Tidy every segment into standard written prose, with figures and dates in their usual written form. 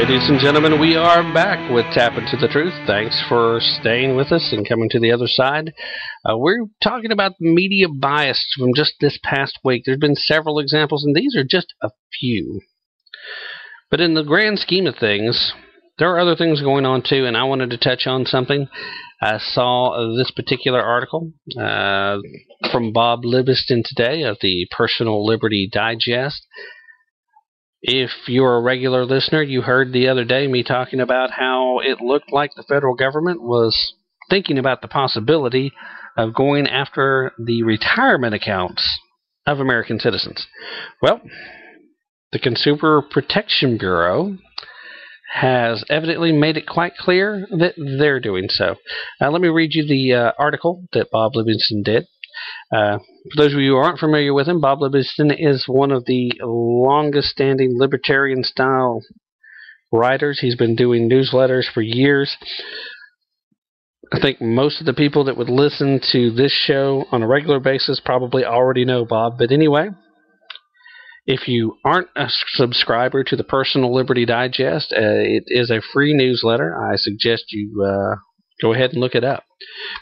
Ladies and gentlemen, we are back with Tap Into the Truth. Thanks for staying with us and coming to the other side. We're talking about media bias from just this past week. There's been several examples, and these are just a few. But in the grand scheme of things, there are other things going on too, and I wanted to touch on something. I saw this particular article from Bob Livingston today of the Personal Liberty Digest. If you're a regular listener, you heard the other day me talking about how it looked like the federal government was thinking about the possibility of going after the retirement accounts of American citizens. Well, the Consumer Protection Bureau has evidently made it quite clear that they're doing so. Let me read you the article that Bob Livingston did. For those of you who aren't familiar with him, Bob Livingston is one of the longest-standing libertarian-style writers. He's been doing newsletters for years. I think most of the people that would listen to this show on a regular basis probably already know Bob. But anyway, if you aren't a subscriber to the Personal Liberty Digest, it is a free newsletter. I suggest you go ahead and look it up.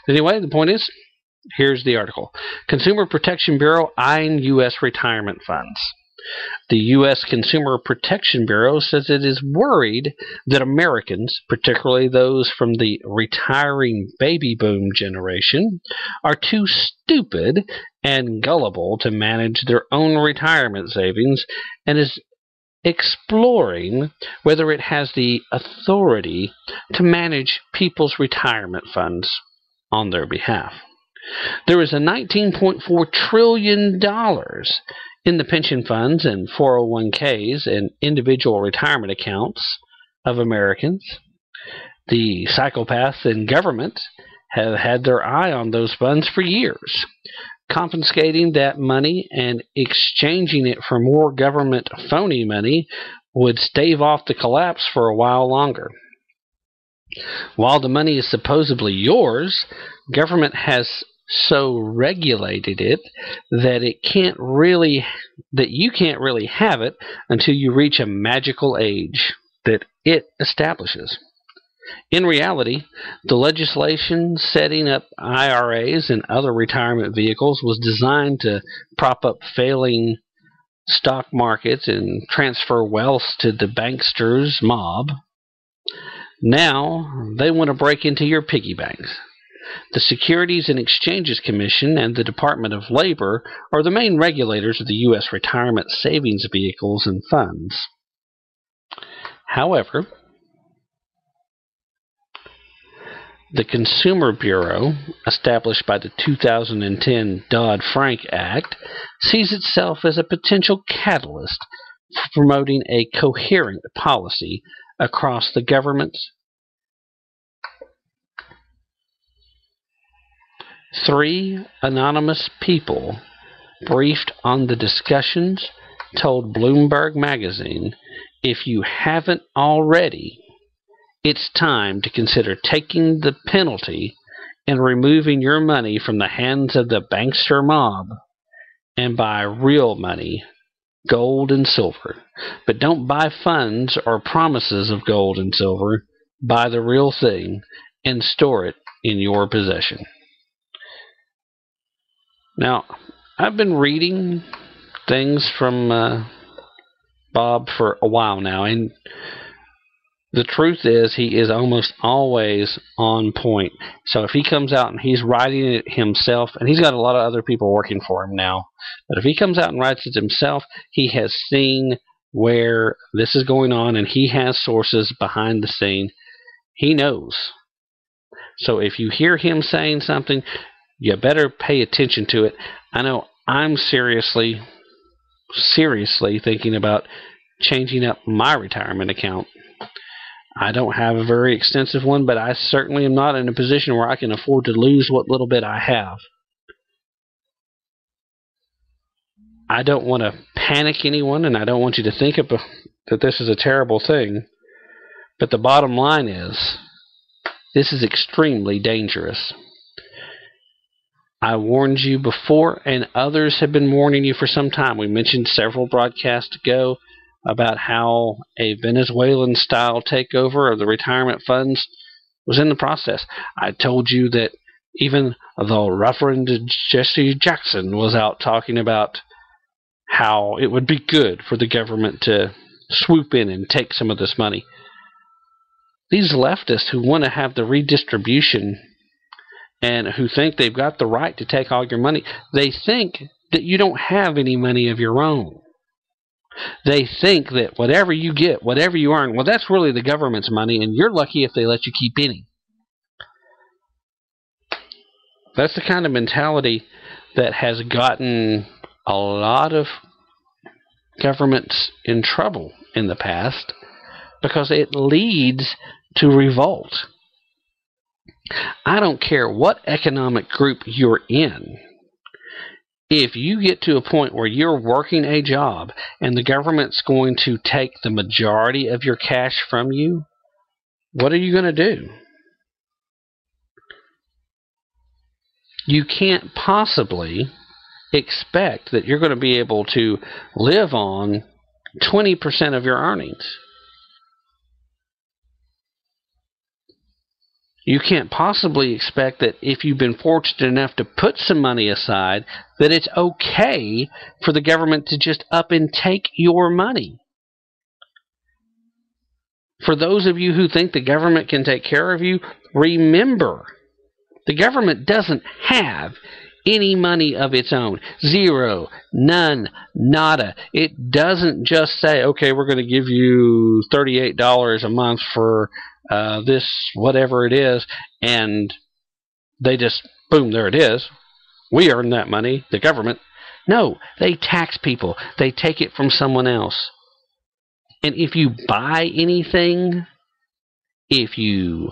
But anyway, the point is, here's the article. Consumer Protection Bureau eyeing U.S. retirement funds. The U.S. Consumer Protection Bureau says it is worried that Americans, particularly those from the retiring baby boom generation, are too stupid and gullible to manage their own retirement savings, and is exploring whether it has the authority to manage people's retirement funds on their behalf. There is a $19.4 trillion in the pension funds and 401ks and individual retirement accounts of Americans. The psychopaths in government have had their eye on those funds for years. Confiscating that money and exchanging it for more government phony money would stave off the collapse for a while longer. While the money is supposedly yours, government has so regulated it that you can't really have it until you reach a magical age that it establishes. In reality, the legislation setting up IRAs and other retirement vehicles was designed to prop up failing stock markets and transfer wealth to the banksters mob. Now they want to break into your piggy banks. The Securities and Exchanges Commission and the Department of Labor are the main regulators of the U.S. retirement savings vehicles and funds. However, the Consumer Bureau, established by the 2010 Dodd-Frank Act, sees itself as a potential catalyst for promoting a coherent policy across the government's. 3 anonymous people briefed on the discussions told Bloomberg Magazine, if you haven't already, it's time to consider taking the penalty and removing your money from the hands of the bankster mob and buy real money, gold and silver. But don't buy funds or promises of gold and silver. Buy the real thing and store it in your possession. Now, I've been reading things from Bob for a while now, and the truth is he is almost always on point. So if he comes out and he's writing it himself, and he's got a lot of other people working for him now, but if he comes out and writes it himself, he has seen where this is going on, and he has sources behind the scene. He knows. So if you hear him saying something, you better pay attention to it. I know I'm seriously thinking about changing up my retirement account. I don't have a very extensive one, but I certainly am not in a position where I can afford to lose what little bit I have. I don't want to panic anyone, and I don't want you to think that this is a terrible thing. But the bottom line is, this is extremely dangerous. I warned you before, and others have been warning you for some time. We mentioned several broadcasts ago about how a Venezuelan-style takeover of the retirement funds was in the process. I told you that even the Reverend Jesse Jackson was out talking about how it would be good for the government to swoop in and take some of this money. These leftists who want to have the redistribution and who think they've got the right to take all your money, they think that you don't have any money of your own. They think that whatever you get, whatever you earn, well, that's really the government's money, and you're lucky if they let you keep any. That's the kind of mentality that has gotten a lot of governments in trouble in the past because it leads to revolt. I don't care what economic group you're in. If you get to a point where you're working a job and the government's going to take the majority of your cash from you, what are you going to do? You can't possibly expect that you're going to be able to live on 20% of your earnings. You can't possibly expect that if you've been fortunate enough to put some money aside, that it's okay for the government to just up and take your money. For those of you who think the government can take care of you, remember, the government doesn't have any money of its own. Zero, none, nada. It doesn't just say, okay, we're going to give you $38 a month for this, whatever it is, and they just, boom, there it is. We earn that money, the government. No, they tax people. They take it from someone else. And if you buy anything, if you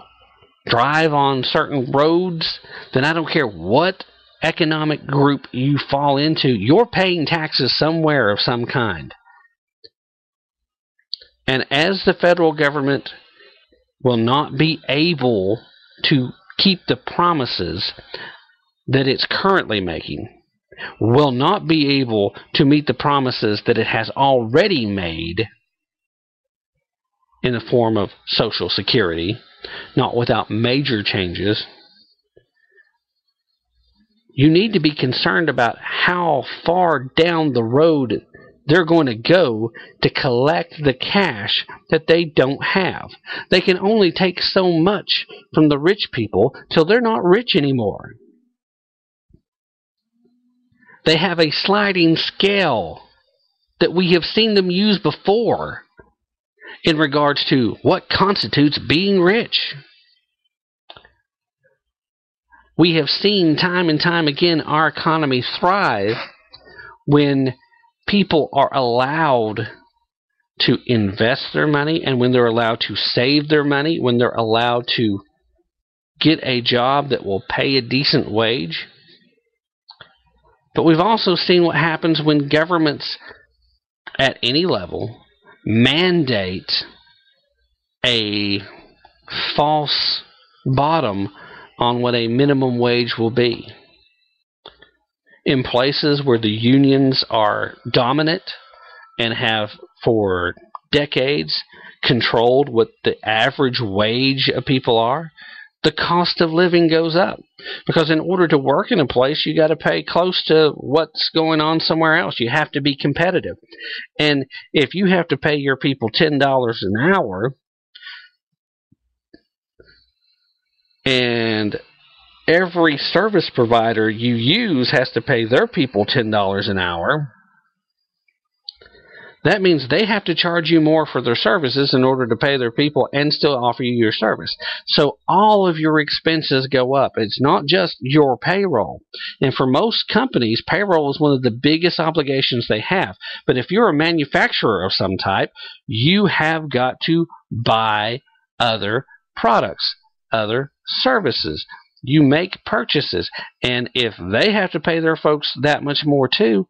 drive on certain roads, then I don't care what economic group you fall into, you're paying taxes somewhere of some kind. And as the federal government will not be able to keep the promises that it's currently making, will not be able to meet the promises that it has already made in the form of Social Security, not without major changes, you need to be concerned about how far down the road they're going to go to collect the cash that they don't have. They can only take so much from the rich people till they're not rich anymore. They have a sliding scale that we have seen them use before in regards to what constitutes being rich. We have seen time and time again our economy thrive when people are allowed to invest their money and when they're allowed to save their money, when they're allowed to get a job that will pay a decent wage. But we've also seen what happens when governments at any level mandate a false bottom on what a minimum wage will be. In places where the unions are dominant and have for decades controlled what the average wage of people are, the cost of living goes up. Because in order to work in a place, you got to pay close to what's going on somewhere else. You have to be competitive. And if you have to pay your people $10 an hour, and every service provider you use has to pay their people $10 an hour, that means they have to charge you more for their services in order to pay their people and still offer you your service. So all of your expenses go up. It's not just your payroll. And for most companies, payroll is one of the biggest obligations they have. But if you're a manufacturer of some type, you have got to buy other products, other services. You make purchases. And if they have to pay their folks that much more too,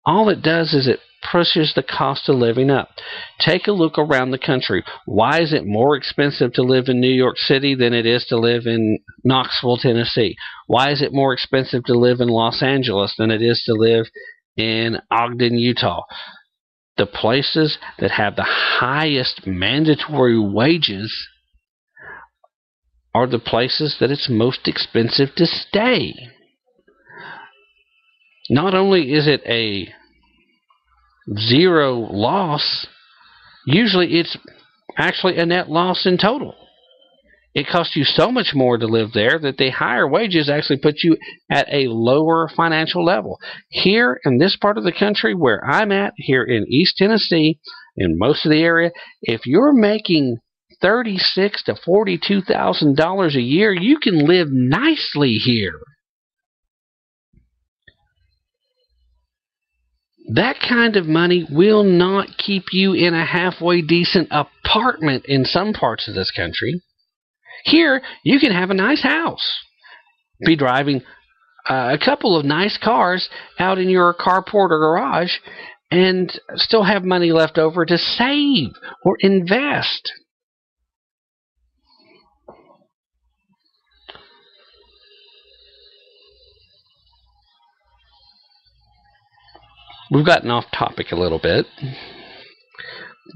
all it does is it pushes the cost of living up. Take a look around the country. Why is it more expensive to live in New York City than it is to live in Knoxville, Tennessee? Why is it more expensive to live in Los Angeles than it is to live in Ogden, Utah? the places that have the highest mandatory wages are the places that it's most expensive to stay. Not only is it a zero loss, usually it's actually a net loss in total. It costs you so much more to live there that the higher wages actually put you at a lower financial level. Here in this part of the country where I'm at, here in East Tennessee, in most of the area, if you're making $36,000 to $42,000 a year, you can live nicely here. That kind of money will not keep you in a halfway decent apartment in some parts of this country. Here, you can have a nice house, be driving a couple of nice cars out in your carport or garage, and still have money left over to save or invest. We've gotten off topic a little bit,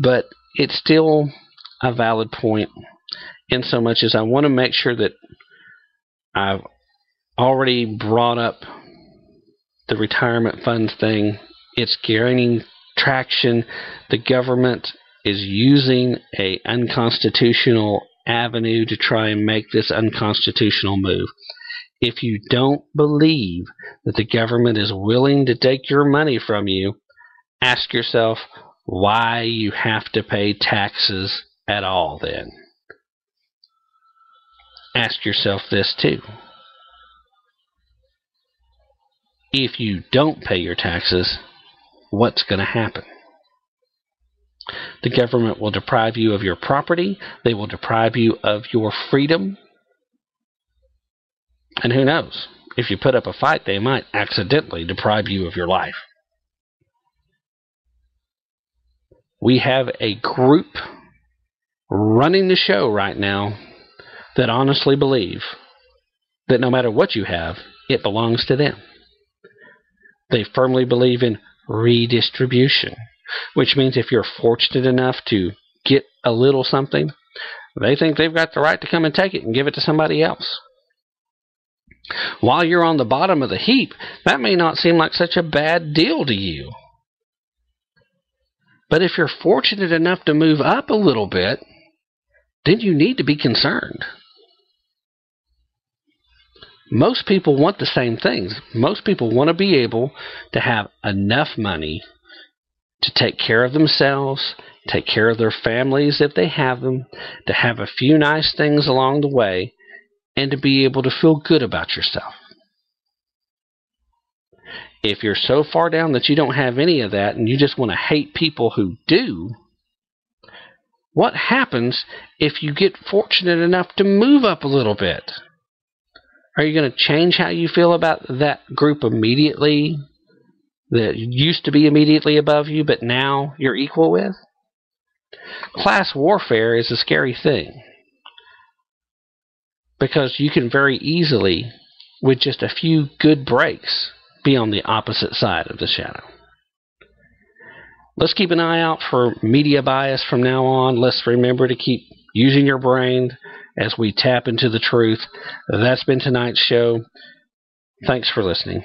but it's still a valid point in so much as I want to make sure that I've already brought up the retirement fund thing. It's gaining traction. The government is using an unconstitutional avenue to try and make this unconstitutional move. If you don't believe that the government is willing to take your money from you, ask yourself why you have to pay taxes at all then. Ask yourself this too. If you don't pay your taxes, what's going to happen? The government will deprive you of your property. They will deprive you of your freedom. And who knows? If you put up a fight, they might accidentally deprive you of your life. We have a group running the show right now that honestly believe that no matter what you have, it belongs to them. They firmly believe in redistribution, which means if you're fortunate enough to get a little something, they think they've got the right to come and take it and give it to somebody else. While you're on the bottom of the heap, that may not seem like such a bad deal to you. But if you're fortunate enough to move up a little bit, then you need to be concerned. Most people want the same things. Most people want to be able to have enough money to take care of themselves, take care of their families if they have them, to have a few nice things along the way, and to be able to feel good about yourself. If you're so far down that you don't have any of that and you just want to hate people who do, what happens if you get fortunate enough to move up a little bit? Are you going to change how you feel about that group immediately that used to be immediately above you but now you're equal with? Class warfare is a scary thing because you can very easily, with just a few good breaks, be on the opposite side of the shadow. Let's keep an eye out for media bias from now on. Let's remember to keep using your brain as we tap into the truth. That's been tonight's show. Thanks for listening.